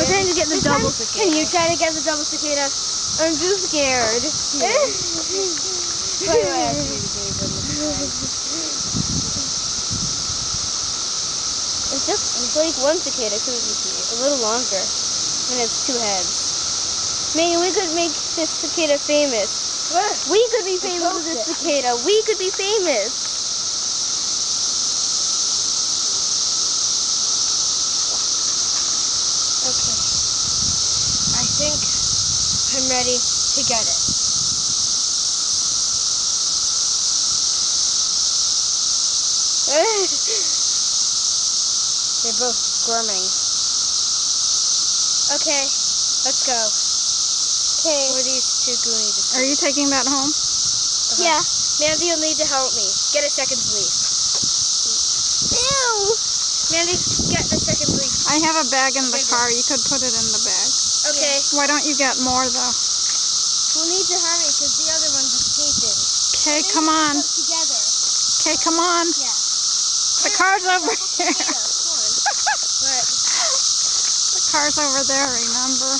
We're trying to get the double cicada. Can you try to get the double cicada? I'm too scared. It's like one cicada, because it's a little longer, and it's two heads. Maybe we could make this cicada famous. We could be famous with this cicada. We could be famous. Okay. I think I'm ready to get it. They're both squirming. Okay, let's go. Okay. Where are these two goonies? Are you taking that home? Yeah. Mandy, you'll need to help me. Get a second leaf. Ew! Mandy, get the second leaf. I have a bag in the car. You could put it in the bag. Okay. Why don't you get more, though? We'll need to hurry because the other one's escaping. Okay, come on. Together. Okay, come on. Yeah. The car's over here. Come on. What? The car's over there, remember?